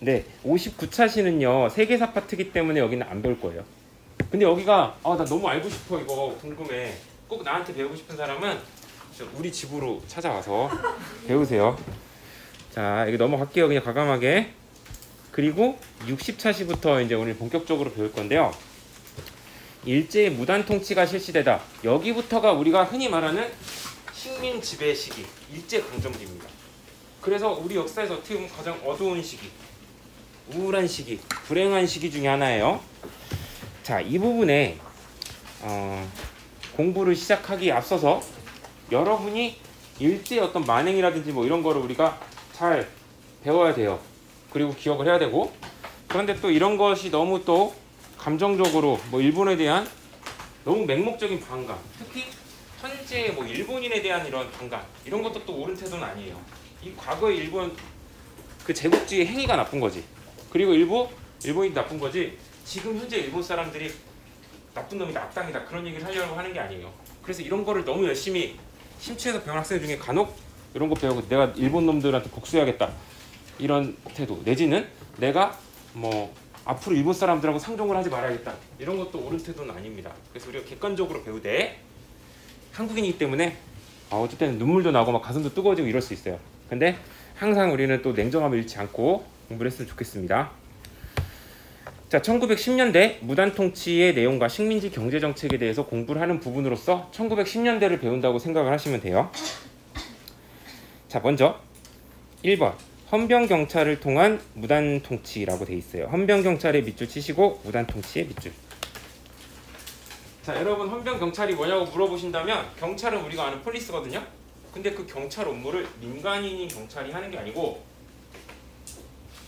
네, 59차시는요 세계사 파트기 때문에 여기는 안 배울 거예요. 근데 여기가 나 너무 알고 싶어, 이거 궁금해, 꼭 나한테 배우고 싶은 사람은 우리 집으로 찾아와서 배우세요. 자, 이거 넘어갈게요, 그냥 과감하게. 그리고 60차시부터 이제 오늘 본격적으로 배울 건데요. 일제의 무단 통치가 실시되다. 여기부터가 우리가 흔히 말하는 식민 지배 시기, 일제 강점기입니다. 그래서 우리 역사에서 어떻게 보면 가장 어두운 시기, 우울한 시기, 불행한 시기 중에 하나예요. 자, 이 부분에 공부를 시작하기에 앞서서 여러분이 일제의 어떤 만행이라든지 뭐 이런 거를 우리가 잘 배워야 돼요. 그리고 기억을 해야 되고, 그런데 또 이런 것이 너무 또 감정적으로 뭐 일본에 대한 너무 맹목적인 반감, 특히 현재 뭐 일본인에 대한 이런 반감, 이런 것도 또 옳은 태도는 아니에요. 이 과거의 일본 그 제국주의 행위가 나쁜 거지. 그리고 일본이 나쁜 거지. 지금 현재 일본 사람들이 나쁜 놈이다, 악당이다, 그런 얘기를 하려고 하는 게 아니에요. 그래서 이런 거를 너무 열심히 심취해서 배운 학생 중에 간혹 이런 거 배우고 내가 일본 놈들한테 복수해야겠다, 이런 태도, 내지는 내가 뭐 앞으로 일본 사람들하고 상종을 하지 말아야겠다, 이런 것도 옳은 태도는 아닙니다. 그래서 우리가 객관적으로 배우되, 한국인이기 때문에 어쩔 때는 눈물도 나고 막 가슴도 뜨거워지고 이럴 수 있어요. 근데 항상 우리는 또 냉정함을 잃지 않고 공부를 했으면 좋겠습니다. 자, 1910년대 무단 통치의 내용과 식민지 경제 정책에 대해서 공부를 하는 부분으로서 1910년대를 배운다고 생각을 하시면 돼요. 자, 먼저 1번 헌병경찰을 통한 무단 통치라고 돼 있어요. 헌병경찰의 밑줄 치시고 무단 통치의 밑줄. 자, 여러분, 헌병경찰이 뭐냐고 물어보신다면 경찰은 우리가 아는 폴리스거든요. 근데 그 경찰 업무를 민간인인 경찰이 하는 게 아니고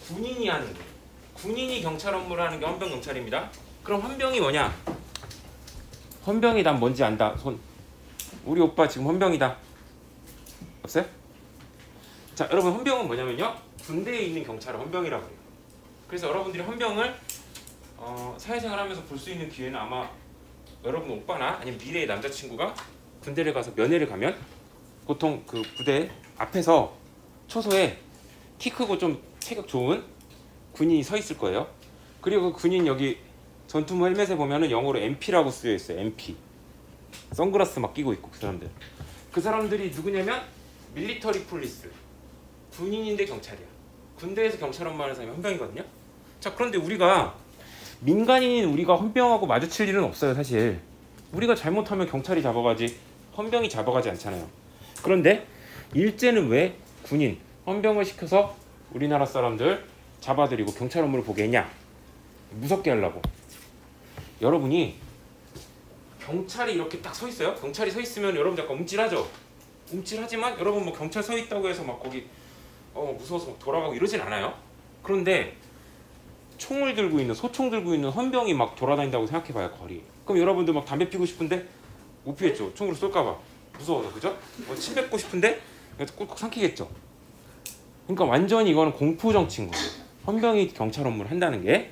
군인이 하는 거예요. 군인이 경찰 업무를 하는 게 헌병경찰입니다. 그럼 헌병이 뭐냐? 헌병이 난 뭔지 안다. 손. 우리 오빠 지금 헌병이다. 없어요? 자, 여러분, 헌병은 뭐냐면요, 군대에 있는 경찰을 헌병이라고 해요. 그래서 여러분들이 헌병을 사회생활 하면서 볼 수 있는 기회는 아마 여러분 오빠나 아니면 미래의 남자친구가 군대를 가서 면회를 가면 보통 그 부대 앞에서 초소에 키 크고 좀 체격 좋은 군인이 서 있을 거예요. 그리고 그 군인 여기 전투모 헬멧에 보면은 영어로 MP라고 쓰여 있어요. MP. 선글라스 막 끼고 있고, 그 사람들이 누구냐면 밀리터리 폴리스, 군인인데 경찰이야. 군대에서 경찰 업무하는 사람이 헌병이거든요. 자, 그런데 우리가 민간인인 우리가 헌병하고 마주칠 일은 없어요. 사실 우리가 잘못하면 경찰이 잡아가지 헌병이 잡아가지 않잖아요. 그런데 일제는 왜 군인, 헌병을 시켜서 우리나라 사람들 잡아들이고 경찰 업무를 보게 했냐? 무섭게 하려고. 여러분이 경찰이 이렇게 딱 서 있어요. 경찰이 서 있으면 여러분 약간 움찔하죠. 움찔하지만 여러분 뭐 경찰 서 있다고 해서 막 거기 무서워서 막 돌아가고 이러진 않아요. 그런데 총을 들고 있는, 소총 들고 있는 헌병이 막 돌아다닌다고 생각해봐요, 거리. 그럼 여러분들 막 담배 피고 싶은데 못 피겠죠. 총으로 쏠까봐 무서워서, 그죠? 침 뱉고 싶은데 꿀꺽 삼키겠죠. 그러니까 완전히 이거는 공포 정치인 거예요. 헌병이 경찰 업무를 한다는 게.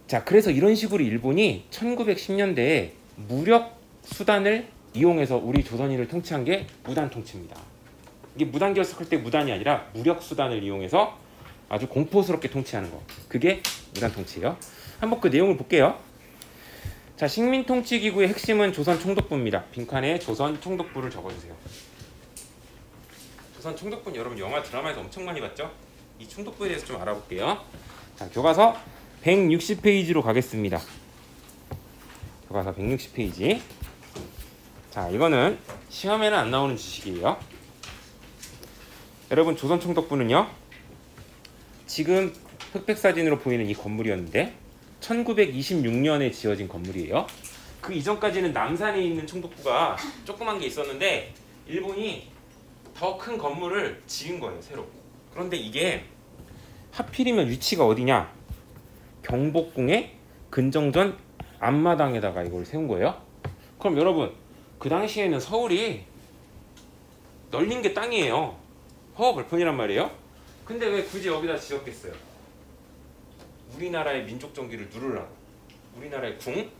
자, 그래서 이런 식으로 일본이 1910년대에 무력 수단을 이용해서 우리 조선인을 통치한 게 무단 통치입니다. 이게 무단 결석할 때 무단이 아니라 무력 수단을 이용해서 아주 공포스럽게 통치하는 거, 그게 무단 통치예요. 한번 그 내용을 볼게요. 자, 식민통치기구의 핵심은 조선총독부입니다. 빈칸에 조선총독부를 적어주세요. 조선총독부는 여러분 영화 드라마에서 엄청 많이 봤죠? 이 총독부에 대해서 좀 알아볼게요. 자, 교과서 160페이지로 가겠습니다. 교과서 160페이지. 자, 이거는 시험에는 안 나오는 지식이에요. 여러분, 조선총독부는요, 지금 흑백 사진으로 보이는 이 건물이었는데 1926년에 지어진 건물이에요. 그 이전까지는 남산에 있는 총독부가 조그만 게 있었는데 일본이 더 큰 건물을 지은 거예요, 새로. 그런데 이게 하필이면 위치가 어디냐? 경복궁의 근정전 앞마당에다가 이걸 세운 거예요. 그럼 여러분, 그 당시에는 서울이 널린 게 땅이에요. 허허벌판이란 말이에요. 근데 왜 굳이 여기다 지었겠어요? 우리나라의 민족 정기를 누르려고, 우리나라의 궁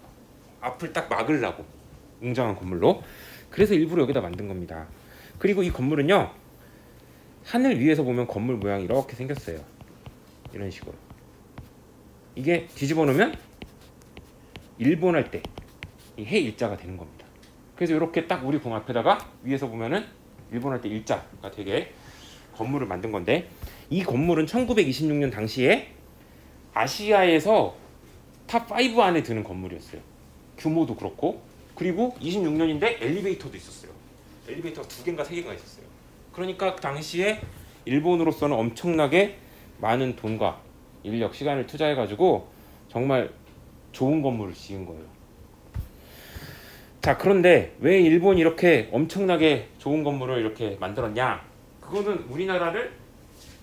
앞을 딱 막으려고, 웅장한 건물로. 그래서 일부러 여기다 만든 겁니다. 그리고 이 건물은요, 하늘 위에서 보면 건물 모양이 이렇게 생겼어요. 이런 식으로. 이게 뒤집어 놓으면 일본 할 때 이 해 일자가 되는 겁니다. 그래서 이렇게 딱 우리 궁 앞에다가 위에서 보면은 일본 할 때 일자가 되게 건물을 만든 건데, 이 건물은 1926년 당시에 아시아에서 탑5 안에 드는 건물이었어요. 규모도 그렇고, 그리고 26년인데 엘리베이터도 있었어요. 엘리베이터가 2개인가 3개가 있었어요. 그러니까 그 당시에 일본으로서는 엄청나게 많은 돈과 인력, 시간을 투자해가지고 정말 좋은 건물을 지은 거예요. 자, 그런데 왜 일본이 이렇게 엄청나게 좋은 건물을 이렇게 만들었냐? 그거는 우리나라를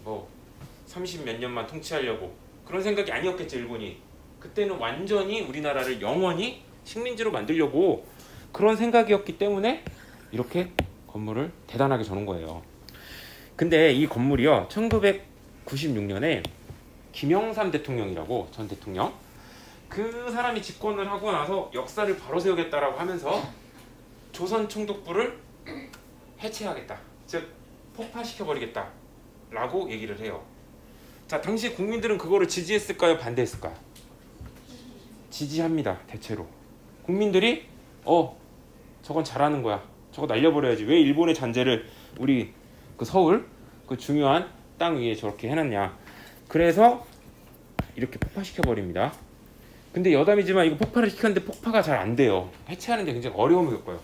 뭐 30몇 년만 통치하려고 그런 생각이 아니었겠죠, 일본이. 그때는 완전히 우리나라를 영원히 식민지로 만들려고 그런 생각이었기 때문에 이렇게 건물을 대단하게 저는 거예요. 근데 이 건물이요, 1996년에 김영삼 대통령이라고, 전 대통령, 그 사람이 집권을 하고 나서 역사를 바로 세우겠다라고 하면서 조선 총독부를 해체하겠다, 즉 폭파시켜버리겠다 라고 얘기를 해요. 자, 당시 국민들은 그거를 지지했을까요, 반대했을까요? 지지합니다. 대체로 국민들이 저건 잘하는 거야, 저거 날려버려야지, 왜 일본의 잔재를 우리 그 서울 그 중요한 땅 위에 저렇게 해놨냐, 그래서 이렇게 폭파시켜버립니다. 근데 여담이지만 이거 폭파를 시켰는데 폭파가 잘 안 돼요. 해체하는데 굉장히 어려움을 겪어요.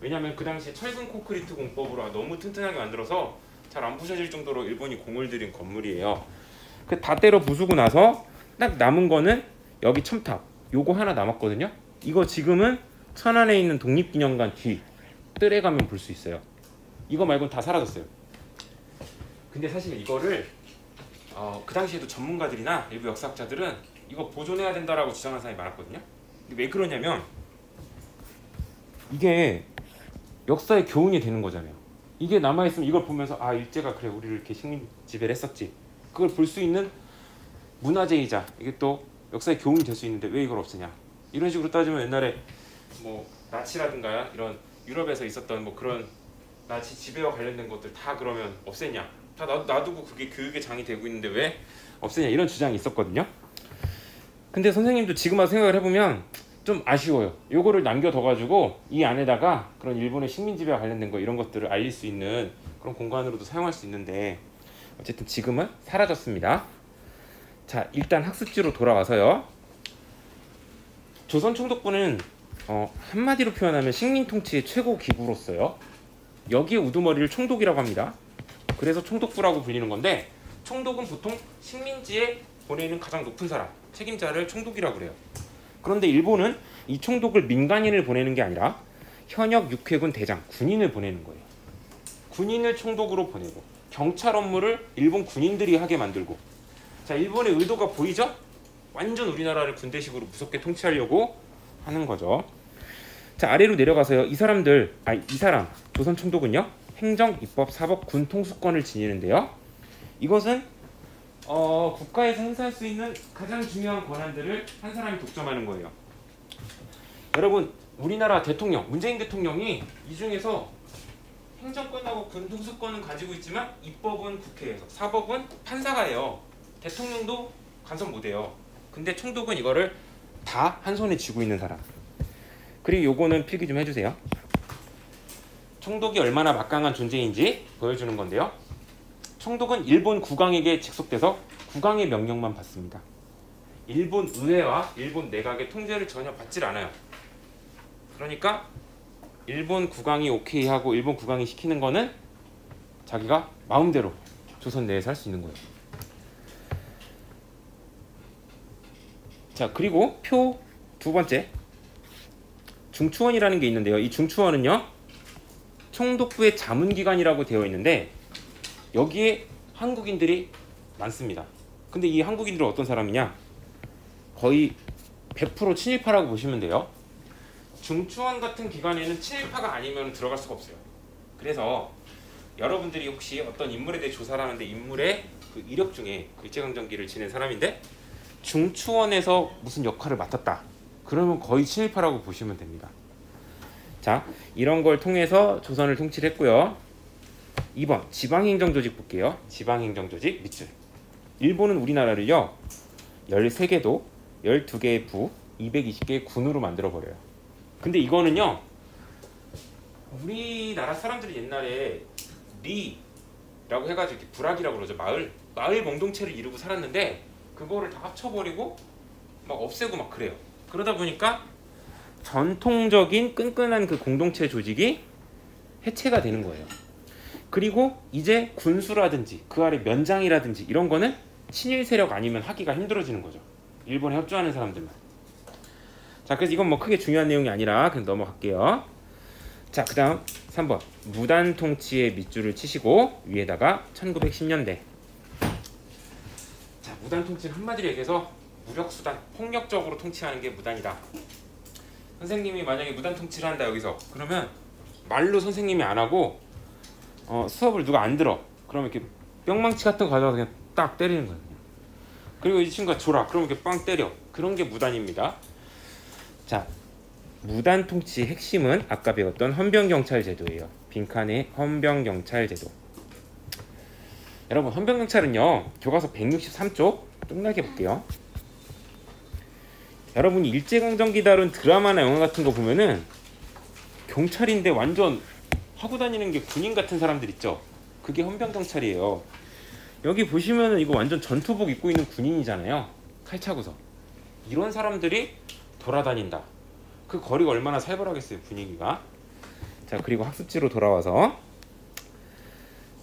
왜냐하면 그 당시에 철근 콘크리트 공법으로 너무 튼튼하게 만들어서 잘 안 부셔질 정도로 일본이 공을 들인 건물이에요. 그 다 때려 부수고 나서 딱 남은 거는 여기 첨탑 요거 하나 남았거든요. 이거 지금은 천안에 있는 독립기념관 뒤 뜰에 가면 볼 수 있어요. 이거 말고는 다 사라졌어요. 근데 사실 이거를 그 당시에도 전문가들이나 일부 역사학자들은 이거 보존해야 된다라고 주장하는 사람이 많았거든요. 근데 왜 그러냐면 이게 역사의 교훈이 되는 거잖아요. 이게 남아있으면 이걸 보면서 일제가 그래 우리를 이렇게 식민 지배를 했었지, 그걸 볼 수 있는 문화재이자 이게 또 역사의 교훈이 될 수 있는데 왜 이걸 없애냐, 이런 식으로 따지면 옛날에 뭐 나치라든가 이런 유럽에서 있었던 뭐 그런 나치 지배와 관련된 것들 다 그러면 없애냐, 다 놔두고 그게 교육의 장이 되고 있는데 왜 없애냐, 이런 주장이 있었거든요. 근데 선생님도 지금 와서 생각을 해보면 좀 아쉬워요. 요거를 남겨둬가지고 이 안에다가 그런 일본의 식민지배와 관련된 거 이런 것들을 알릴 수 있는 그런 공간으로도 사용할 수 있는데 어쨌든 지금은 사라졌습니다. 자, 일단 학습지로 돌아와서요. 조선 총독부는 한마디로 표현하면 식민 통치의 최고 기구로서요, 여기에 우두머리를 총독이라고 합니다. 그래서 총독부라고 불리는 건데, 총독은 보통 식민지에 보내는 가장 높은 사람, 책임자를 총독이라고 그래요. 그런데 일본은 이 총독을 민간인을 보내는 게 아니라 현역 육해군 대장, 군인을 보내는 거예요. 군인을 총독으로 보내고 경찰 업무를 일본 군인들이 하게 만들고. 자, 일본의 의도가 보이죠? 완전 우리나라를 군대식으로 무섭게 통치하려고 하는 거죠. 자, 아래로 내려가서요. 이 사람 조선 총독은요, 행정, 입법, 사법, 군 통수권을 지니는데요. 이것은 국가에서 행사할 수 있는 가장 중요한 권한들을 한 사람이 독점하는 거예요. 여러분, 우리나라 대통령, 문재인 대통령이 이 중에서 행정권하고 군 통수권은 가지고 있지만 입법은 국회에서, 사법은 판사가 해요. 대통령도 간섭 못해요. 근데 총독은 이거를 다 한 손에 쥐고 있는 사람. 그리고 요거는 필기 좀 해주세요. 총독이 얼마나 막강한 존재인지 보여주는 건데요. 총독은 일본 국왕에게 직속돼서 국왕의 명령만 받습니다. 일본 의회와 일본 내각의 통제를 전혀 받질 않아요. 그러니까 일본 국왕이 오케이 하고 일본 국왕이 시키는 거는 자기가 마음대로 조선 내에서 할 수 있는 거예요. 자, 그리고 표 두 번째, 중추원이라는 게 있는데요. 이 중추원은요, 총독부의 자문기관이라고 되어 있는데 여기에 한국인들이 많습니다. 근데 이 한국인들은 어떤 사람이냐, 거의 100% 친일파라고 보시면 돼요. 중추원 같은 기관에는 친일파가 아니면 들어갈 수가 없어요. 그래서 여러분들이 혹시 어떤 인물에 대해 조사를 하는데 인물의 그 이력 중에 일제강점기를 지낸 사람인데 중추원에서 무슨 역할을 맡았다, 그러면 거의 친일파라고 보시면 됩니다. 자, 이런 걸 통해서 조선을 통치를 했고요. 2번 지방행정조직 볼게요. 지방행정조직 밑줄. 일본은 우리나라를요 13개도 12개의 부 220개의 군으로 만들어 버려요. 근데 이거는요 우리나라 사람들이 옛날에 리라고 해가지고 이렇게 부락이라고 그러죠. 마을 공동체를 이루고 살았는데 그거를 다 합쳐버리고 막 없애고 막 그래요. 그러다 보니까 전통적인 끈끈한 그 공동체 조직이 해체가 되는 거예요. 그리고 이제 군수라든지 그 아래 면장이라든지 이런 거는 친일 세력 아니면 하기가 힘들어지는 거죠. 일본에 협조하는 사람들만. 자, 그래서 이건 뭐 크게 중요한 내용이 아니라 그냥 넘어갈게요. 자, 그 다음 3번 무단 통치의 밑줄을 치시고 위에다가 1910년대. 자, 무단 통치는 한마디로 얘기해서 무력수단, 폭력적으로 통치하는 게 무단이다. 선생님이 만약에 무단 통치를 한다 여기서 그러면 말로 선생님이 안 하고 수업을 누가 안 들어 그러면 이렇게 뿅망치 같은 거 가져가서 그냥 딱 때리는 거예요. 그리고 이 친구가 졸아 그러면 이렇게 빵 때려. 그런 게 무단입니다. 자, 무단 통치의 핵심은 아까 배웠던 헌병경찰제도예요. 빈칸의 헌병경찰제도. 여러분 헌병경찰은요 교과서 163쪽 뚱나게 볼게요. 여러분이 일제강점기 다룬 드라마나 영화 같은 거 보면은 경찰인데 완전 하고 다니는 게 군인 같은 사람들 있죠. 그게 헌병경찰이에요. 여기 보시면은 이거 완전 전투복 입고 있는 군인이잖아요. 칼 차고서. 이런 사람들이 돌아다닌다. 그 거리가 얼마나 살벌하겠어요 분위기가. 자, 그리고 학습지로 돌아와서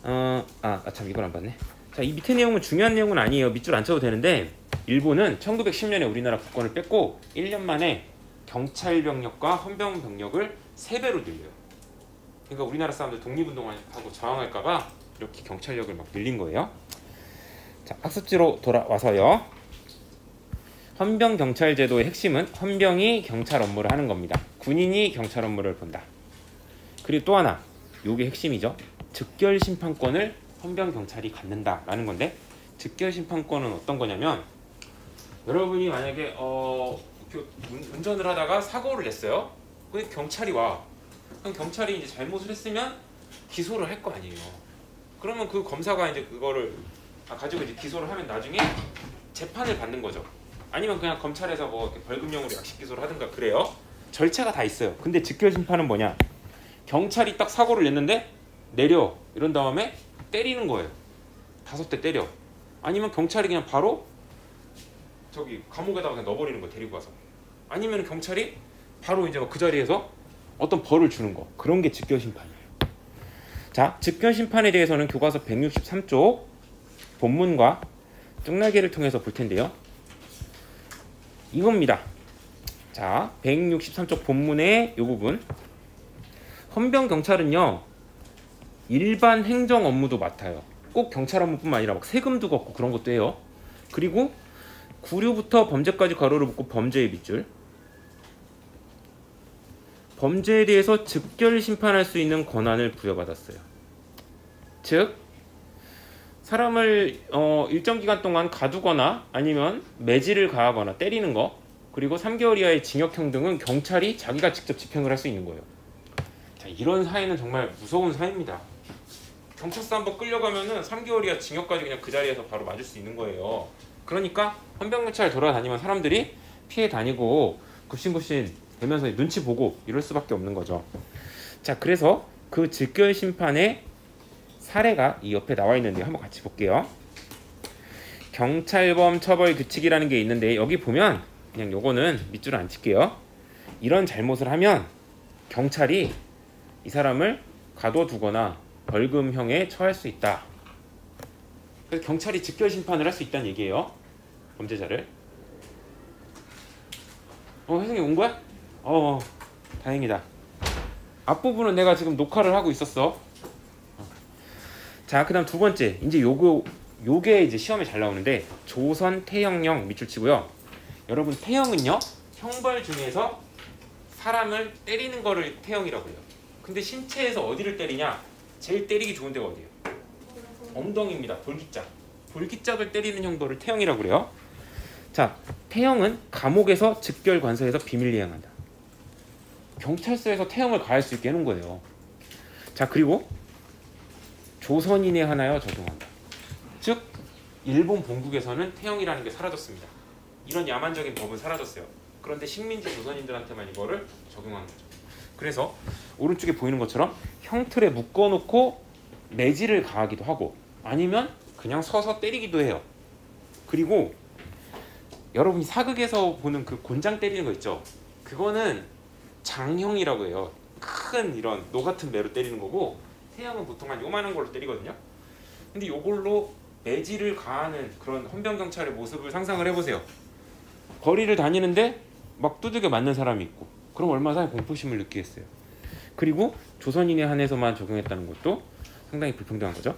참 이걸 안 봤네. 자, 이 밑에 내용은 중요한 내용은 아니에요. 밑줄 안 쳐도 되는데 일본은 1910년에 우리나라 국권을 뺏고 1년 만에 경찰병력과 헌병병력을 3배로 늘려요. 그러니까 우리나라 사람들 독립운동하고 저항할까봐 이렇게 경찰력을 막 늘린 거예요. 자, 학습지로 돌아와서요. 헌병경찰제도의 핵심은 헌병이 경찰 업무를 하는 겁니다. 군인이 경찰 업무를 본다. 그리고 또 하나, 요게 핵심이죠. 즉결심판권을 헌병경찰이 갖는다라는 건데 즉결심판권은 어떤 거냐면 여러분이 만약에 운전을 하다가 사고를 냈어요. 근데 경찰이 와. 그럼 경찰이 이제 잘못을 했으면 기소를 할 거 아니에요. 그러면 그 검사가 이제 그거를 가지고 이제 기소를 하면 나중에 재판을 받는 거죠. 아니면 그냥 검찰에서 뭐 이렇게 벌금형으로 약식 기소를 하든가 그래요. 절차가 다 있어요. 근데 즉결심판은 뭐냐? 경찰이 딱 사고를 냈는데 내려 이런 다음에 때리는 거예요. 5대 때려. 아니면 경찰이 그냥 바로 저기 감옥에다가 그냥 넣어버리는 거 데리고 가서. 아니면 경찰이 바로 이제 그 자리에서 어떤 벌을 주는 거. 그런 게 즉결심판이에요. 자, 즉결심판에 대해서는 교과서 163쪽 본문과 뚱날개를 통해서 볼 텐데요. 이겁니다. 자, 163쪽 본문의 이 부분. 헌병경찰은요 일반 행정 업무도 맡아요. 꼭 경찰 업무뿐만 아니라 막 세금도 걷고 그런 것도 해요. 그리고 구류부터 범죄까지 괄호를 묶고 범죄의 밑줄. 범죄에 대해서 즉결 심판할 수 있는 권한을 부여받았어요. 즉 사람을 일정 기간 동안 가두거나 아니면 매질을 가하거나 때리는 거, 그리고 3개월 이하의 징역형 등은 경찰이 자기가 직접 집행을 할 수 있는 거예요. 자, 이런 사회는 정말 무서운 사회입니다. 경찰서 한번 끌려가면은 3개월 이하 징역까지 그냥 그 자리에서 바로 맞을 수 있는 거예요. 그러니까 헌병경찰 돌아다니면 사람들이 피해 다니고 굽신굽신 되면서 눈치 보고 이럴 수밖에 없는 거죠. 자, 그래서 그 즉결 심판의 사례가 이 옆에 나와 있는데 한번 같이 볼게요. 경찰범 처벌 규칙이라는 게 있는데 여기 보면 그냥 요거는 밑줄 안 칠게요. 이런 잘못을 하면 경찰이 이 사람을 가둬두거나 벌금형에 처할 수 있다. 그래서 경찰이 즉결 심판을 할 수 있다는 얘기예요. 범죄자를. 선생님 온 거야? 다행이다. 앞부분은 내가 지금 녹화를 하고 있었어. 자, 그다음 두 번째. 이제 요게 이제 시험에 잘 나오는데 조선 태형령 밑줄 치고요. 여러분 태형은요 형벌 중에서 사람을 때리는 거를 태형이라고 해요. 근데 신체에서 어디를 때리냐? 제일 때리기 좋은 데가 어디예요? 엉덩이입니다. 볼기짝. 볼기짝을 때리는 형벌을 태형이라고 그래요. 자, 태형은 감옥에서 즉결 관서에서 비밀 이행한다. 경찰서에서 태형을 가할 수 있게 해놓은 거예요. 자, 그리고 조선인에 하나여 적용한다. 즉 일본 본국에서는 태형이라는 게 사라졌습니다. 이런 야만적인 법은 사라졌어요. 그런데 식민지 조선인들한테만 이거를 적용한 거죠. 그래서 오른쪽에 보이는 것처럼 형틀에 묶어놓고 매질을 가하기도 하고 아니면 그냥 서서 때리기도 해요. 그리고 여러분이 사극에서 보는 그 곤장 때리는 거 있죠? 그거는 장형이라고 해요. 큰 이런 노 같은 매로 때리는 거고 태형은 보통 한 요만한 걸로 때리거든요. 근데 요걸로 매질을 가하는 그런 헌병경찰의 모습을 상상을 해보세요. 거리를 다니는데 막 두들겨 맞는 사람이 있고 그럼 얼마나 공포심을 느끼겠어요. 그리고 조선인에 한해서만 적용했다는 것도 상당히 불평등한 거죠.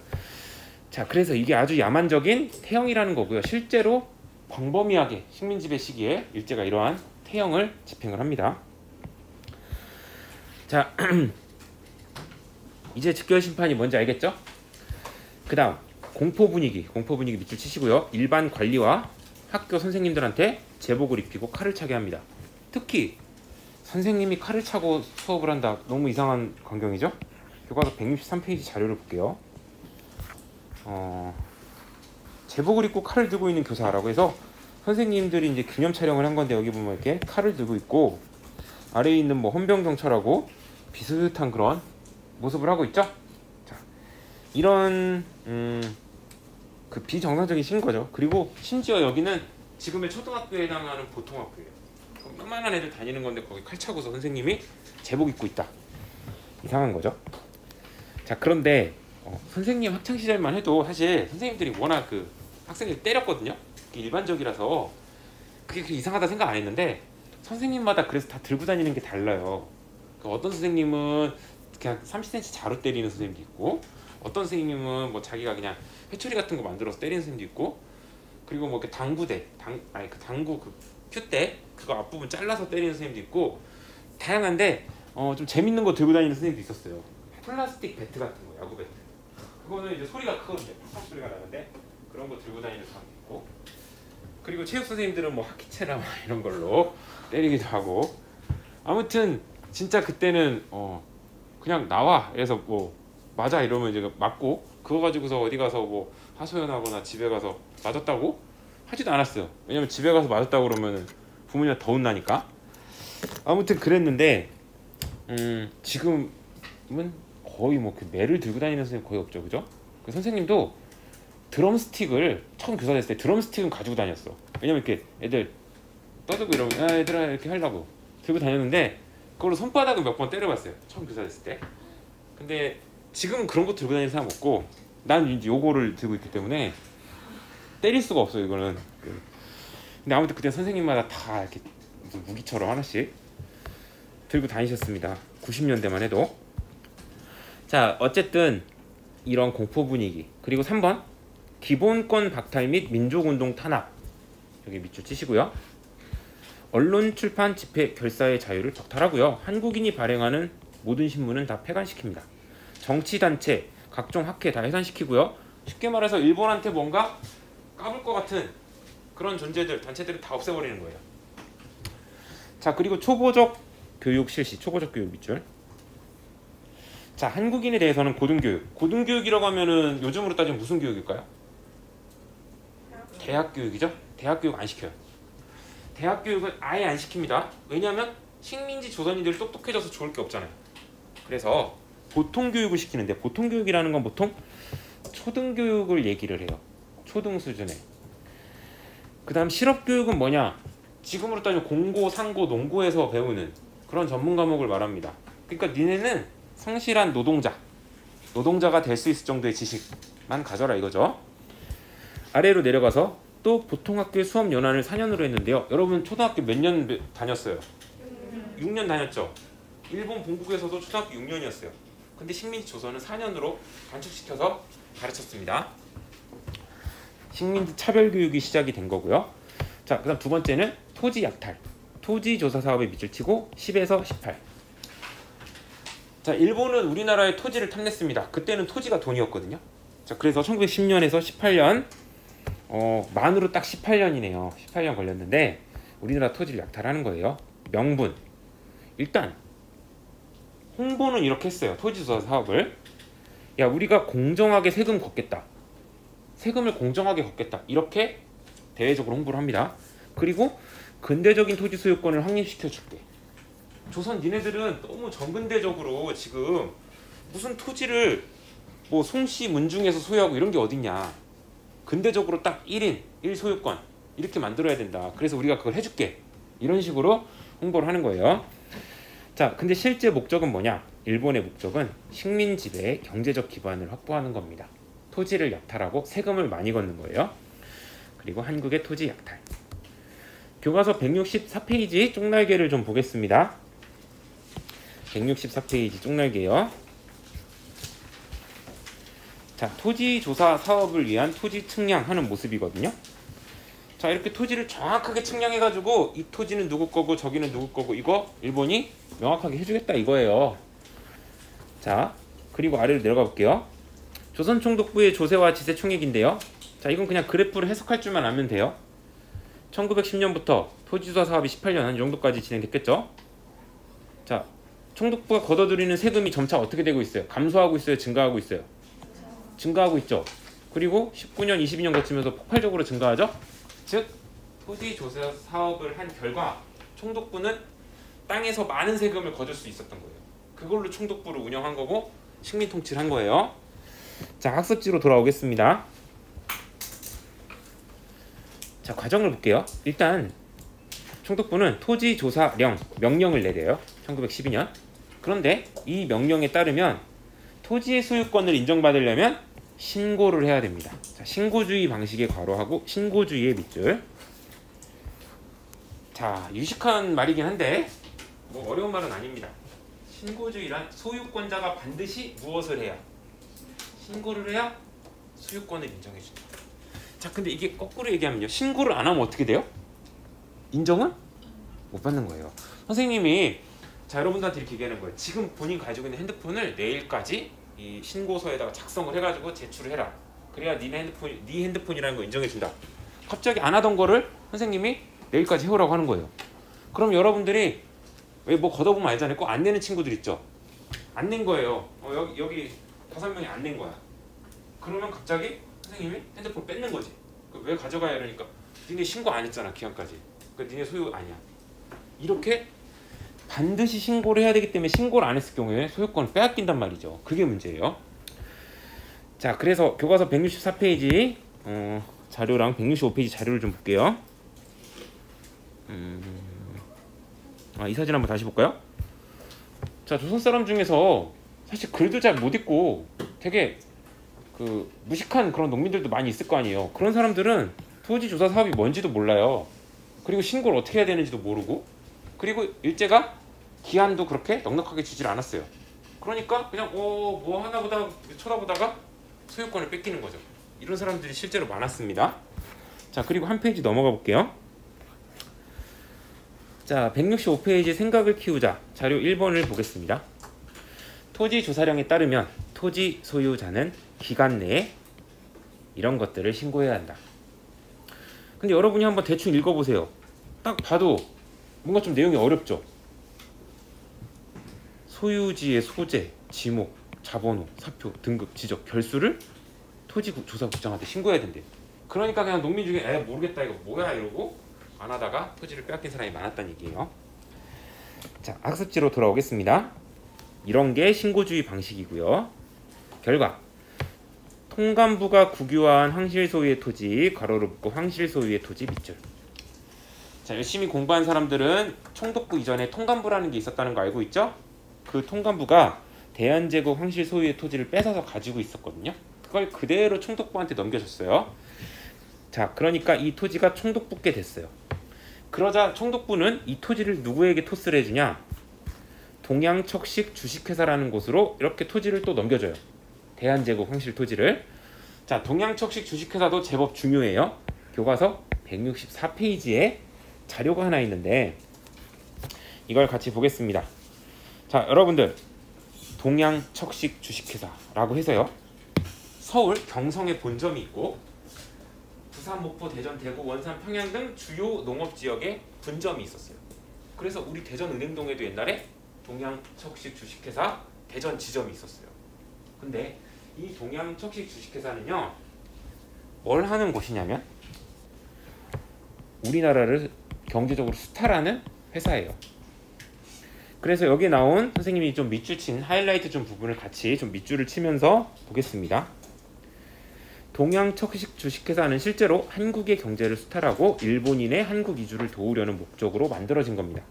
자, 그래서 이게 아주 야만적인 태형이라는 거고요. 실제로 광범위하게 식민지배 시기에 일제가 이러한 태형을 집행을 합니다. 자, 이제 즉결심판이 뭔지 알겠죠? 그 다음 공포 분위기 밑줄 치시고요. 일반 관리와 학교 선생님들한테 제복을 입히고 칼을 차게 합니다. 특히 선생님이 칼을 차고 수업을 한다. 너무 이상한 광경이죠? 교과서 163페이지 자료를 볼게요. 제복을 입고 칼을 들고 있는 교사라고 해서 선생님들이 이제 기념 촬영을 한 건데 여기 보면 이렇게 칼을 들고 있고 아래에 있는 뭐 헌병경찰하고 비슷한 그런 모습을 하고 있죠. 자, 이런 그 비정상적인 신거죠. 그리고 심지어 여기는 지금의 초등학교에 해당하는 보통 학교예요. 요만한 애들 다니는 건데 거기 칼 차고서 선생님이 제복 입고 있다. 이상한 거죠. 자, 그런데 선생님 학창 시절만 해도 사실 선생님들이 워낙 그 학생들 때렸거든요. 그게 일반적이라서 그게 그렇게 이상하다 생각 안 했는데 선생님마다 그래서 다 들고 다니는 게 달라요. 그 어떤 선생님은 그냥 30cm 자루 때리는 선생님도 있고 어떤 선생님은 뭐 자기가 그냥 회초리 같은 거 만들어서 때리는 선생님도 있고 그리고 뭐 이렇게 당구 그 큐대 그거 앞부분 잘라서 때리는 선생님도 있고 다양한데 좀 재밌는 거 들고 다니는 선생님도 있었어요. 플라스틱 배트 같은 거, 야구 배트. 그거는 이제 소리가 크거든요. 팍팍 소리가 나는데 그런 거 들고 다니는 사람도 있고 그리고 체육 선생님들은 뭐 하키채나 이런 걸로 때리기도 하고 아무튼 진짜 그때는 그냥 나와 그래서 뭐 맞아 이러면 이제 맞고 그거 가지고서 어디 가서 뭐 하소연하거나 집에 가서 맞았다고 하지도 않았어요. 왜냐면 집에 가서 맞았다고 그러면 부모님한테 더 혼나니까. 아무튼 그랬는데 지금은 거의 뭐 그 매를 들고 다니는 선생님 거의 없죠, 그죠? 그 선생님도 드럼스틱을 처음 교사 됐을 때 드럼스틱은 가지고 다녔어. 왜냐면 이렇게 애들 떠들고 이러면 야 얘들아 이렇게 하려고 들고 다녔는데 그걸로 손바닥을 몇 번 때려봤어요. 처음 교사 됐을 때. 근데 지금은 그런 거 들고 다니는 사람 없고 난 이제 요거를 들고 있기 때문에 때릴 수가 없어요, 이거는. 근데 아무튼 그때 선생님마다 다 이렇게 무기처럼 하나씩 들고 다니셨습니다. 90년대만 해도. 자, 어쨌든 이런 공포 분위기. 그리고 3번 기본권 박탈 및 민족운동 탄압. 여기 밑줄 치시고요. 언론, 출판, 집회, 결사의 자유를 적탈하고요. 한국인이 발행하는 모든 신문은 다 폐간시킵니다. 정치단체, 각종 학회 다 해산시키고요. 쉽게 말해서 일본한테 뭔가 까불 것 같은 그런 존재들, 단체들을 다 없애버리는 거예요. 자, 그리고 초보적 교육 실시, 초보적 교육 밑줄. 자, 한국인에 대해서는 고등교육. 고등교육이라고 하면은 요즘으로 따지면 무슨 교육일까요? 대학 교육이죠. 대학 교육 안 시켜요. 대학 교육은 아예 안 시킵니다. 왜냐하면 식민지 조선인들이 똑똑해져서 좋을 게 없잖아요. 그래서 보통 교육을 시키는데 보통 교육이라는 건 보통 초등교육을 얘기를 해요. 초등 수준에. 그 다음 실업교육은 뭐냐? 지금으로 따지면 공고, 상고, 농고에서 배우는 그런 전문 과목을 말합니다. 그러니까 니네는 성실한 노동자가 될 수 있을 정도의 지식만 가져라 이거죠. 아래로 내려가서 또 보통학교의 수업 연한을 4년으로 했는데요. 여러분 초등학교 몇 년 다녔어요? 6년 다녔죠. 일본 본국에서도 초등학교 6년이었어요. 근데 식민지 조선은 4년으로 단축시켜서 가르쳤습니다. 식민지 차별교육이 시작이 된 거고요. 자, 그 다음 두 번째는 토지 약탈. 토지 조사 사업에 밑줄 치고 10에서 18. 자, 일본은 우리나라의 토지를 탐냈습니다. 그때는 토지가 돈이었거든요. 자, 그래서 1910년에서 18년 만으로 딱 18년이네요. 18년 걸렸는데 우리나라 토지를 약탈하는 거예요. 명분. 일단 홍보는 이렇게 했어요. 토지 조사 사업을. 야, 우리가 공정하게 세금 걷겠다. 세금을 공정하게 걷겠다. 이렇게 대외적으로 홍보를 합니다. 그리고 근대적인 토지 소유권을 확립시켜 줄게. 조선 니네들은 너무 전근대적으로 지금 무슨 토지를 뭐 송씨 문중에서 소유하고 이런 게 어딨냐. 근대적으로 딱 1인 1소유권 이렇게 만들어야 된다. 그래서 우리가 그걸 해줄게. 이런 식으로 홍보를 하는 거예요. 자, 근데 실제 목적은 뭐냐? 일본의 목적은 식민지배의 경제적 기반을 확보하는 겁니다. 토지를 약탈하고 세금을 많이 걷는 거예요. 그리고 한국의 토지 약탈. 교과서 164페이지 쪽날개를 좀 보겠습니다. 164페이지 쪽날개요. 자, 토지 조사 사업을 위한 토지 측량하는 모습이거든요. 자, 이렇게 토지를 정확하게 측량해가지고 이 토지는 누구 거고 저기는 누구 거고 이거 일본이 명확하게 해주겠다 이거예요. 자, 그리고 아래로 내려가 볼게요. 조선총독부의 조세와 지세 총액인데요. 자, 이건 그냥 그래프를 해석할 줄만 알면 돼요. 1910년부터 토지조사 사업이 18년 한 정도까지 진행됐겠죠. 자, 총독부가 걷어들이는 세금이 점차 어떻게 되고 있어요? 감소하고 있어요? 증가하고 있어요? 증가하고 있죠. 그리고 19년, 22년 거치면서 폭발적으로 증가하죠. 즉 토지조사 사업을 한 결과 총독부는 땅에서 많은 세금을 거둘 수 있었던 거예요. 그걸로 총독부를 운영한 거고 식민 통치를 한 거예요. 자, 학습지로 돌아오겠습니다. 자, 과정을 볼게요. 일단 총독부는 토지조사령 명령을 내려요. 1912년. 그런데 이 명령에 따르면 토지의 소유권을 인정받으려면 신고를 해야 됩니다. 자, 신고주의 방식에 괄호하고 신고주의의 밑줄. 자, 유식한 말이긴 한데 뭐 어려운 말은 아닙니다. 신고주의란 소유권자가 반드시 무엇을 해야? 신고를 해야 소유권을 인정해준다. 자, 근데 이게 거꾸로 얘기하면요. 신고를 안 하면 어떻게 돼요? 인정은 못 받는 거예요. 선생님이 자, 여러분들한테 이렇게 얘기하는 거예요. 지금 본인 가지고 있는 핸드폰을 내일까지 이 신고서에다가 작성을 해가지고 제출을 해라. 그래야 네 핸드폰이라는 거 인정해준다. 갑자기 안 하던 거를 선생님이 내일까지 해오라고 하는 거예요. 그럼 여러분들이 왜 뭐 걷어보면 알잖아요. 꼭 안 내는 친구들 있죠. 안 낸 거예요. 여기 5명이 안 낸 거야. 그러면 갑자기 선생님이 핸드폰 뺏는 거지. 왜 가져가야 이러니까 니네 신고 안 했잖아 기한까지. 그러니까 니네 소유 아니야. 이렇게 반드시 신고를 해야 되기 때문에 신고를 안 했을 경우에 소유권을 빼앗긴단 말이죠. 그게 문제예요. 자, 그래서 교과서 164페이지 자료랑 165페이지 자료를 좀 볼게요. 이 사진 한번 다시 볼까요? 자, 조선 사람 중에서 사실 글도 잘 못 읽고 되게 그 무식한 그런 농민들도 많이 있을 거 아니에요. 그런 사람들은 토지 조사 사업이 뭔지도 몰라요. 그리고 신고를 어떻게 해야 되는지도 모르고, 그리고 일제가 기한도 그렇게 넉넉하게 주질 않았어요. 그러니까 그냥 뭐 하나 보다 쳐다보다가 소유권을 뺏기는 거죠. 이런 사람들이 실제로 많았습니다. 자, 그리고 한 페이지 넘어가 볼게요. 자, 165페이지 생각을 키우자 자료 1번을 보겠습니다. 토지조사령에 따르면 토지 소유자는 기간 내에 이런 것들을 신고해야 한다. 근데 여러분이 한번 대충 읽어보세요. 딱 봐도 뭔가 좀 내용이 어렵죠? 소유지의 소재, 지목, 자번호, 사표, 등급, 지적, 결수를 토지조사국장한테 신고해야 된대요. 그러니까 그냥 농민 중에 모르겠다 이거 뭐야 이러고 안 하다가 토지를 빼앗긴 사람이 많았다는 얘기예요. 자, 학습지로 돌아오겠습니다. 이런 게 신고주의 방식이고요. 결과 통감부가 국유화한 황실 소유의 토지 괄호를 묶고 황실 소유의 토지 밑줄. 자, 열심히 공부한 사람들은 총독부 이전에 통감부라는 게 있었다는 거 알고 있죠? 그 통감부가 대한제국 황실 소유의 토지를 뺏어서 가지고 있었거든요. 그걸 그대로 총독부한테 넘겨줬어요. 자, 그러니까 이 토지가 총독부께 됐어요. 그러자 총독부는 이 토지를 누구에게 토스를 해주냐? 동양척식 주식회사라는 곳으로 이렇게 토지를 또 넘겨줘요. 대한제국 황실 토지를. 자, 동양척식 주식회사도 제법 중요해요. 교과서 164페이지에 자료가 하나 있는데 이걸 같이 보겠습니다. 자, 여러분들 동양척식 주식회사라고 해서요, 서울 경성에 본점이 있고 부산, 목포, 대전, 대구, 원산, 평양 등 주요 농업지역에 분점이 있었어요. 그래서 우리 대전 은행동에도 옛날에 동양척식 주식회사 대전 지점이 있었어요. 근데 이 동양척식 주식회사는요, 뭘 하는 곳이냐면 우리나라를 경제적으로 수탈하는 회사예요. 그래서 여기 나온 선생님이 좀 밑줄 친 하이라이트 좀 부분을 같이 좀 밑줄을 치면서 보겠습니다. 동양척식 주식회사는 실제로 한국의 경제를 수탈하고 일본인의 한국 이주를 도우려는 목적으로 만들어진 겁니다.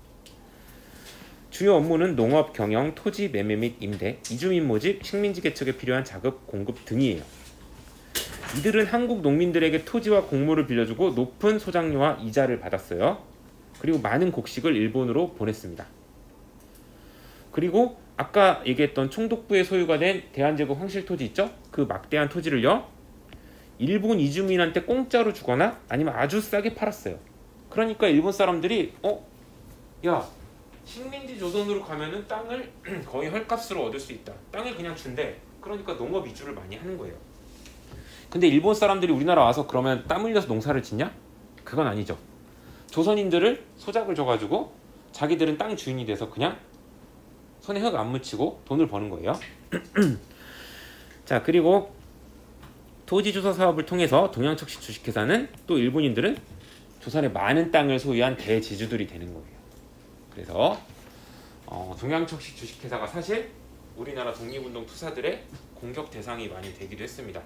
주요 업무는 농업, 경영, 토지 매매 및 임대, 이주민 모집, 식민지 개척에 필요한 자급 공급 등이에요. 이들은 한국 농민들에게 토지와 곡물을 빌려주고 높은 소장료와 이자를 받았어요. 그리고 많은 곡식을 일본으로 보냈습니다. 그리고 아까 얘기했던 총독부의 소유가 된 대한제국 황실토지 있죠? 그 막대한 토지를요, 일본 이주민한테 공짜로 주거나 아니면 아주 싸게 팔았어요. 그러니까 일본 사람들이 야, 식민지 조선으로 가면은 땅을 거의 헐값으로 얻을 수 있다. 땅을 그냥 준대. 그러니까 농업 이주를 많이 하는 거예요. 근데 일본 사람들이 우리나라 와서 그러면 땀 흘려서 농사를 짓냐? 그건 아니죠. 조선인들을 소작을 줘가지고 자기들은 땅 주인이 돼서 그냥 손에 흙 안 묻히고 돈을 버는 거예요. 자, 그리고 토지조사 사업을 통해서 동양척식 주식회사는 또 일본인들은 조선의 많은 땅을 소유한 대지주들이 되는 거예요. 그래서 동양척식 주식회사가 사실 우리나라 독립운동 투사들의 공격 대상이 많이 되기도 했습니다.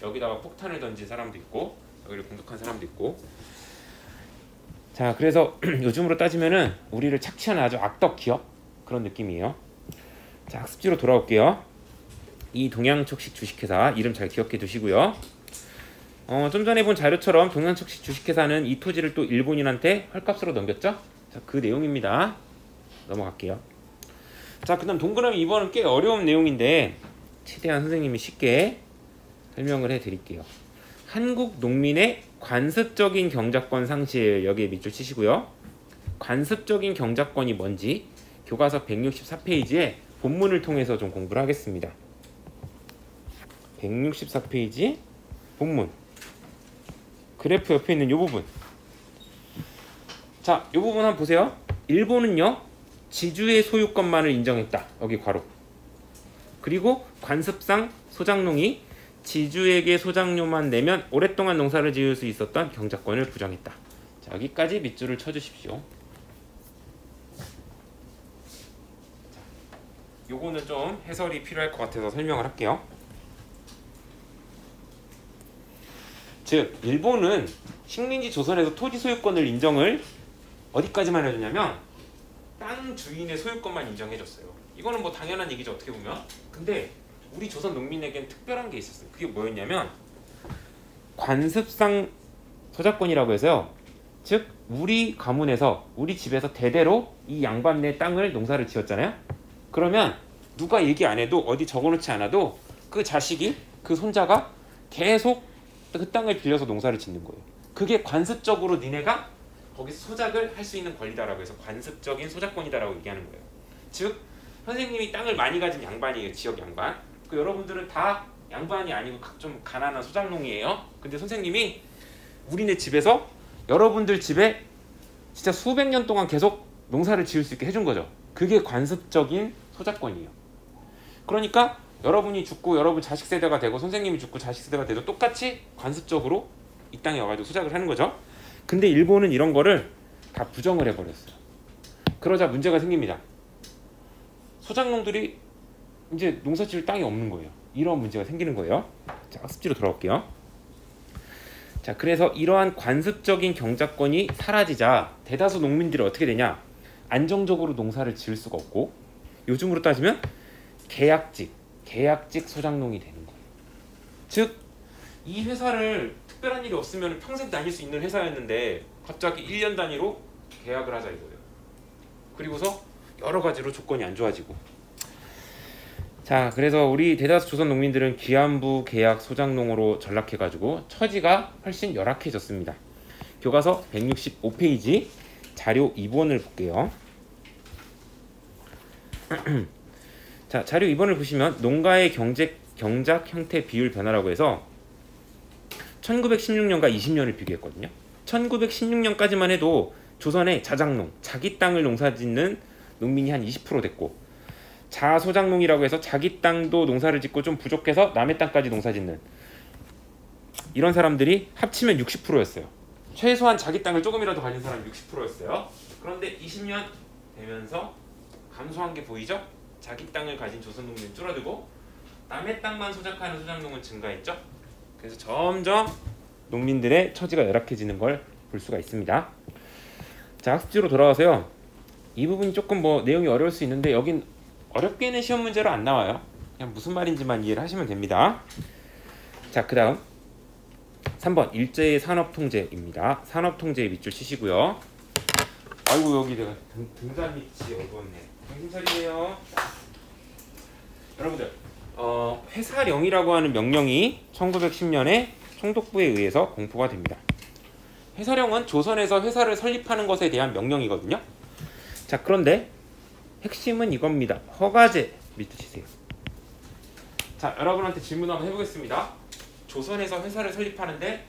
여기다가 폭탄을 던진 사람도 있고 여기를 공격한 사람도 있고. 자, 그래서 요즘으로 따지면은 우리를 착취하는 아주 악덕 기업 그런 느낌이에요. 자, 학습지로 돌아올게요. 이 동양척식 주식회사 이름 잘 기억해 두시고요. 좀 전에 본 자료처럼 동양척식 주식회사는 이 토지를 또 일본인한테 헐값으로 넘겼죠? 자, 그 내용입니다. 넘어갈게요. 자, 그 다음 동그라미 2번은 꽤 어려운 내용인데 최대한 선생님이 쉽게 설명을 해드릴게요. 한국 농민의 관습적인 경작권 상실, 여기에 밑줄 치시고요. 관습적인 경작권이 뭔지 교과서 164페이지에 본문을 통해서 좀 공부를 하겠습니다. 164페이지 본문 그래프 옆에 있는 이 부분. 자, 이 부분 한번 보세요. 일본은요 지주의 소유권만을 인정했다. 여기 괄호. 그리고 관습상 소작농이 지주에게 소작료만 내면 오랫동안 농사를 지을 수 있었던 경작권을 부정했다. 자, 여기까지 밑줄을 쳐주십시오. 요거는 좀 해설이 필요할 것 같아서 설명을 할게요. 즉, 일본은 식민지 조선에서 토지 소유권을 인정을 어디까지만 해주냐면 땅 주인의 소유권만 인정해줬어요. 이거는 뭐 당연한 얘기죠, 어떻게 보면. 근데 우리 조선 농민에겐 특별한 게 있었어요. 그게 뭐였냐면 관습상 소작권이라고 해서요. 즉, 우리 가문에서 우리 집에서 대대로 이 양반네 땅을 농사를 지었잖아요. 그러면 누가 얘기 안 해도 어디 적어놓지 않아도 그 자식이 그 손자가 계속 그 땅을 빌려서 농사를 짓는 거예요. 그게 관습적으로 니네가 거기서 소작을 할 수 있는 권리다라고 해서 관습적인 소작권이다라고 얘기하는 거예요. 즉, 선생님이 땅을 많이 가진 양반이에요. 지역 양반. 그 여러분들은 다 양반이 아니고 좀 가난한 소작농이에요. 근데 선생님이 우리네 집에서 여러분들 집에 진짜 수백 년 동안 계속 농사를 지을 수 있게 해준 거죠. 그게 관습적인 소작권이에요. 그러니까 여러분이 죽고 여러분 자식 세대가 되고 선생님이 죽고 자식 세대가 돼도 똑같이 관습적으로 이 땅에 와가지고 소작을 하는 거죠. 근데 일본은 이런 거를 다 부정을 해버렸어요. 그러자 문제가 생깁니다. 소작농들이 이제 농사 지을 땅이 없는 거예요. 이런 문제가 생기는 거예요. 자, 학습지로 돌아올게요. 자, 그래서 이러한 관습적인 경작권이 사라지자 대다수 농민들이 어떻게 되냐? 안정적으로 농사를 지을 수가 없고 요즘으로 따지면 계약직 소작농이 되는 거예요. 즉, 이 회사를 특별한 일이 없으면 평생 다닐 수 있는 회사였는데 갑자기 1년 단위로 계약을 하자 이거예요. 그리고서 여러 가지로 조건이 안 좋아지고. 자, 그래서 우리 대다수 조선 농민들은 기안부 계약 소작농으로 전락해가지고 처지가 훨씬 열악해졌습니다. 교과서 165페이지 자료 2번을 볼게요. 자, 자료 2번을 보시면 농가의 경작 형태 비율 변화라고 해서 1916년과 20년을 비교했거든요. 1916년까지만 해도 조선의 자작농, 자기 땅을 농사짓는 농민이 한 20% 됐고, 자소작농이라고 해서 자기 땅도 농사를 짓고 좀 부족해서 남의 땅까지 농사짓는 이런 사람들이 합치면 60%였어요. 최소한 자기 땅을 조금이라도 가진 사람이 60%였어요. 그런데 20년 되면서 감소한 게 보이죠? 자기 땅을 가진 조선 농민은 줄어들고 남의 땅만 소작하는 소작농은 증가했죠. 그래서 점점 농민들의 처지가 열악해지는 걸 볼 수가 있습니다. 자, 학습지로 돌아와서요. 이 부분이 조금 뭐 내용이 어려울 수 있는데 여긴 어렵게는 시험 문제로 안 나와요. 그냥 무슨 말인지만 이해를 하시면 됩니다. 자, 그 다음 3번 일제의 산업통제입니다. 산업통제의 밑줄 치시고요. 아이고 여기 내가 등잔 밑이 어두웠네. 정신 차리세요. 여러분들 회사령이라고 하는 명령이 1910년에 총독부에 의해서 공포가 됩니다. 회사령은 조선에서 회사를 설립하는 것에 대한 명령이거든요. 자, 그런데 핵심은 이겁니다. 허가제 밑에 치세요. 자, 여러분한테 질문 한번 해보겠습니다. 조선에서 회사를 설립하는데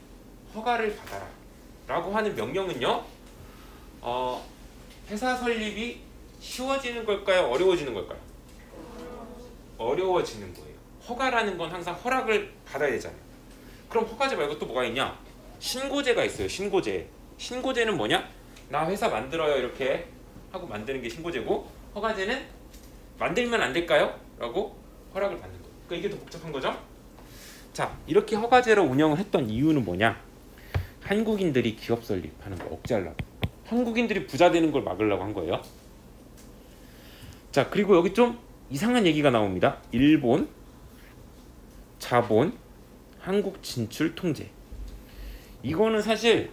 허가를 받아라 라고 하는 명령은요, 회사 설립이 쉬워지는 걸까요? 어려워지는 걸까요? 어려워지는 거예요. 허가라는 건 항상 허락을 받아야 되잖아요. 그럼 허가제 말고 또 뭐가 있냐? 신고제가 있어요. 신고제. 신고제는 뭐냐? 나 회사 만들어요 이렇게 하고 만드는 게 신고제고, 허가제는 만들면 안 될까요? 라고 허락을 받는 거예요. 그러니까 이게 더 복잡한 거죠? 자, 이렇게 허가제로 운영을 했던 이유는 뭐냐? 한국인들이 기업 설립하는 거 억제하려고, 한국인들이 부자 되는 걸 막으려고 한 거예요. 자, 그리고 여기 좀 이상한 얘기가 나옵니다. 일본, 자본, 한국 진출 통제. 이거는 사실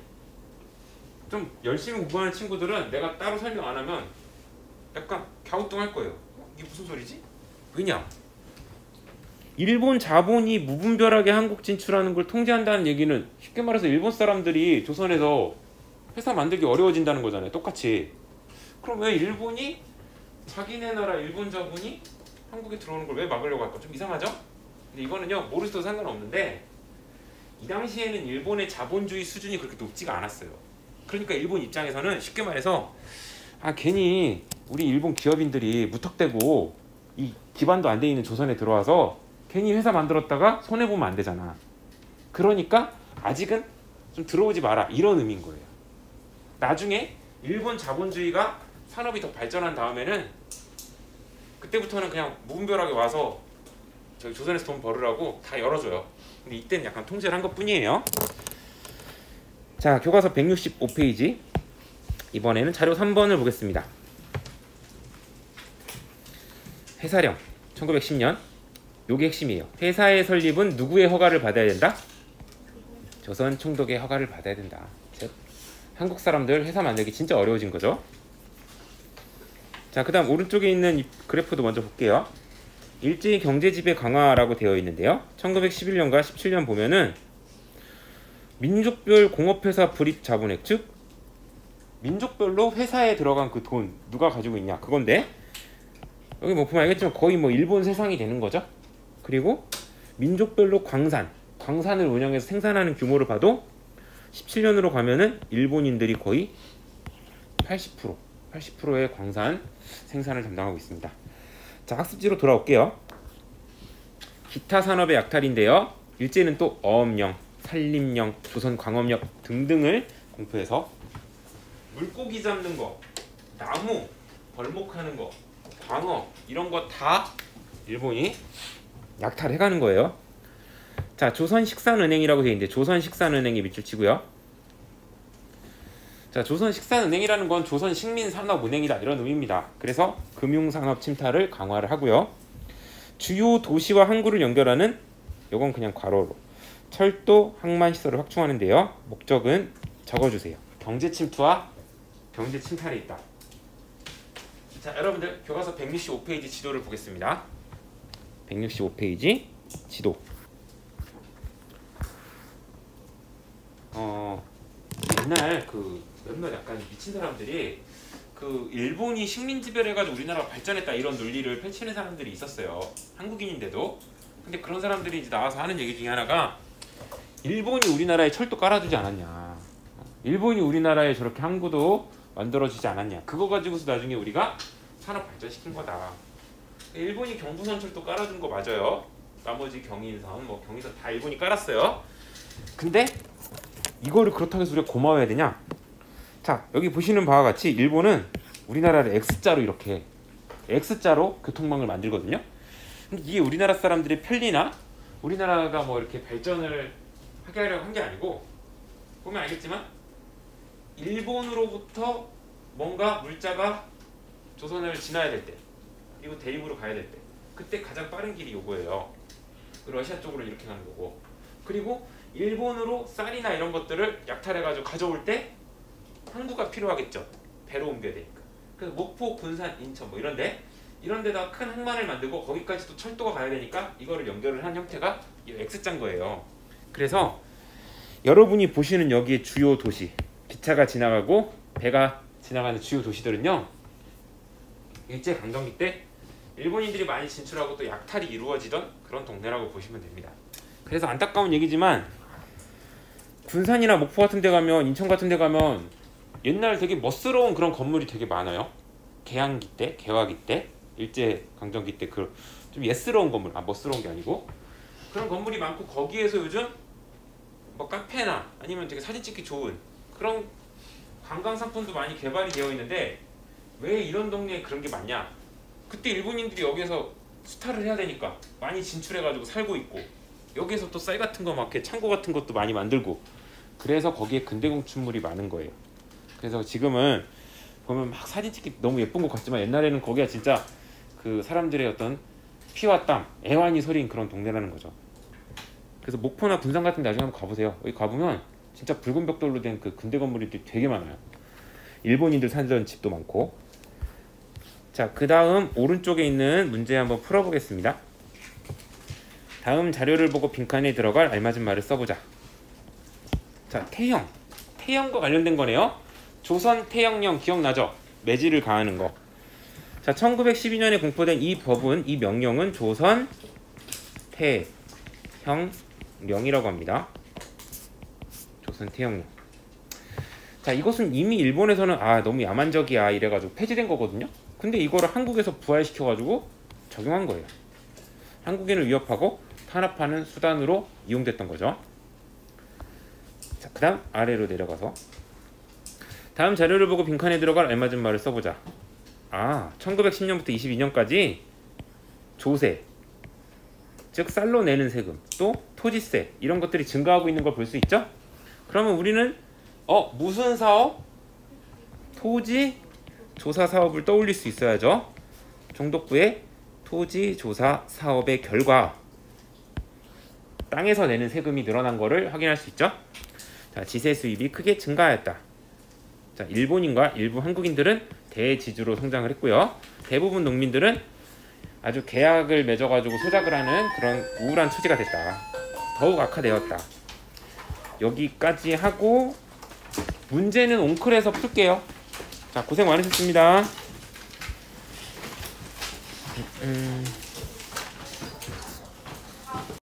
좀 열심히 공부하는 친구들은 내가 따로 설명 안 하면 약간 갸우뚱할 거예요. 이게 무슨 소리지? 왜냐? 일본 자본이 무분별하게 한국 진출하는 걸 통제한다는 얘기는 쉽게 말해서 일본 사람들이 조선에서 회사 만들기 어려워진다는 거잖아요. 똑같이. 그럼 왜 일본이 자기네 나라 일본 자본이 한국에 들어오는 걸 왜 막으려고 할까? 좀 이상하죠? 근데 이거는요, 모르셔도 상관없는데 이 당시에는 일본의 자본주의 수준이 그렇게 높지가 않았어요. 그러니까 일본 입장에서는 쉽게 말해서 괜히 우리 일본 기업인들이 무턱대고 이 기반도 안 돼 있는 조선에 들어와서 괜히 회사 만들었다가 손해보면 안 되잖아. 그러니까 아직은 좀 들어오지 마라, 이런 의미인 거예요. 나중에 일본 자본주의가 산업이 더 발전한 다음에는 그때부터는 그냥 무분별하게 와서 저기 조선에서 돈 벌으라고 다 열어줘요. 근데 이때는 약간 통제를 한 것뿐이에요. 자, 교과서 165페이지. 이번에는 자료 3번을 보겠습니다. 회사령 1910년. 요게 핵심이에요. 회사의 설립은 누구의 허가를 받아야 된다? 조선 총독의 허가를 받아야 된다. 즉 한국 사람들 회사 만들기 진짜 어려워진 거죠. 자, 그 다음 오른쪽에 있는 이 그래프도 먼저 볼게요. 일제히 경제지배 강화라고 되어 있는데요. 1911년과 17년 보면은 민족별 공업회사 불입 자본액, 즉 민족별로 회사에 들어간 그 돈 누가 가지고 있냐 그건데, 여기 뭐 보면 알겠지만 거의 뭐 일본 세상이 되는 거죠. 그리고 민족별로 광산을 운영해서 생산하는 규모를 봐도 17년으로 가면은 일본인들이 거의 80%의 광산 생산을 담당하고 있습니다. 자, 학습지로 돌아올게요. 기타 산업의 약탈인데요. 일제는 또 어업령, 산림령, 조선광업력 등등을 공표해서 물고기 잡는 거, 나무 벌목하는 거, 광어 이런 거 다 일본이 약탈해가는 거예요. 자, 조선식산은행이라고 되어 있는데 조선식산은행이 밑줄 치고요. 자, 조선식산은행이라는 건 조선식민산업은행이다 이런 의미입니다. 그래서 금융산업 침탈을 강화를 하고요. 주요 도시와 항구를 연결하는, 요건 그냥 괄호로, 철도, 항만시설을 확충하는데요. 목적은 적어주세요. 경제 침투와 경제 침탈이 있다. 자, 여러분들 교과서 165페이지 지도를 보겠습니다. 165페이지 지도. 옛날 그 몇몇 약간 미친 사람들이 그 일본이 식민 지배를 해가지고 우리나라가 발전했다 이런 논리를 펼치는 사람들이 있었어요. 한국인인데도. 근데 그런 사람들이 이제 나와서 하는 얘기 중에 하나가, 일본이 우리나라에 철도 깔아주지 않았냐, 일본이 우리나라에 저렇게 항구도 만들어주지 않았냐, 그거 가지고서 나중에 우리가 산업 발전시킨 거다. 일본이 경부선 철도 깔아준 거 맞아요. 나머지 경인선, 뭐 경의선 다 일본이 깔았어요. 근데 이거를 그렇다고 해서 우리가 고마워해야 되냐? 자, 여기 보시는 바와 같이 일본은 우리나라를 X자로 이렇게 X자로 교통망을 만들거든요. 근데 이게 우리나라 사람들의 편리나 우리나라가 뭐 이렇게 발전을 하게 하려고 한 게 아니고, 보면 알겠지만 일본으로부터 뭔가 물자가 조선을 지나야 될 때, 그리고 대륙으로 가야 될 때, 그때 가장 빠른 길이 요거예요. 러시아 쪽으로 이렇게 가는 거고, 그리고 일본으로 쌀이나 이런 것들을 약탈해가지고 가져올 때 항구가 필요하겠죠. 배로 옮겨야 되니까. 그래서 목포, 군산, 인천 뭐 이런 데다가 큰 항만을 만들고 거기까지 또 철도가 가야 되니까 이거를 연결을 한 형태가 이 X자인 거예요. 그래서 여러분이 보시는 여기에 주요 도시, 기차가 지나가고 배가 지나가는 주요 도시들은요, 일제강점기 때 일본인들이 많이 진출하고 또 약탈이 이루어지던 그런 동네라고 보시면 됩니다. 그래서 안타까운 얘기지만 군산이나 목포 같은 데 가면, 인천 같은 데 가면 옛날 되게 멋스러운 그런 건물이 되게 많아요. 개항기 때, 개화기 때, 일제강점기 때 그 좀 예스러운 건물, 멋스러운 게 아니고 그런 건물이 많고, 거기에서 요즘 뭐 카페나 아니면 되게 사진 찍기 좋은 그런 관광 상품도 많이 개발이 되어 있는데, 왜 이런 동네에 그런 게 많냐? 그때 일본인들이 여기서 수탈을 해야 되니까 많이 진출해가지고 살고 있고, 여기에서 또 쌀 같은 거 막 이렇게 창고 같은 것도 많이 만들고, 그래서 거기에 근대 건축물이 많은 거예요. 그래서 지금은 보면 막 사진 찍기 너무 예쁜 것 같지만, 옛날에는 거기가 진짜 그 사람들의 어떤 피와 땀, 애환이 서린 그런 동네라는 거죠. 그래서 목포나 군산 같은 데 나중에 한번 가보세요. 여기 가보면 진짜 붉은 벽돌로 된 그 근대 건물이 되게 많아요. 일본인들 살던 집도 많고. 자, 그 다음 오른쪽에 있는 문제 한번 풀어보겠습니다. 다음 자료를 보고 빈칸에 들어갈 알맞은 말을 써보자. 자, 태형과 관련된 거네요. 조선 태형령 기억나죠? 매질을 가하는 거. 자, 1912년에 공포된 이 법은, 이 명령은 조선 태형령이라고 합니다. 조선 태형령. 자, 이것은 이미 일본에서는 너무 야만적이야 이래가지고 폐지된 거거든요. 근데 이거를 한국에서 부활시켜가지고 적용한 거예요. 한국인을 위협하고 탄압하는 수단으로 이용됐던 거죠. 자, 그 다음 아래로 내려가서 다음 자료를 보고 빈칸에 들어갈 알맞은 말을 써보자. 1910년부터 22년까지 조세, 즉 쌀로 내는 세금, 또 토지세 이런 것들이 증가하고 있는 걸 볼 수 있죠? 그러면 우리는 무슨 사업? 토지 조사 사업을 떠올릴 수 있어야죠. 종독부의 토지 조사 사업의 결과, 땅에서 내는 세금이 늘어난 거를 확인할 수 있죠. 자, 지세 수입이 크게 증가하였다. 자, 일본인과 일부 한국인들은 대지주로 성장을 했고요. 대부분 농민들은 아주 계약을 맺어가지고 소작을 하는 그런 우울한 처지가 됐다. 더욱 악화되었다. 여기까지 하고 문제는 옹클에서 풀게요. 자, 고생 많으셨습니다.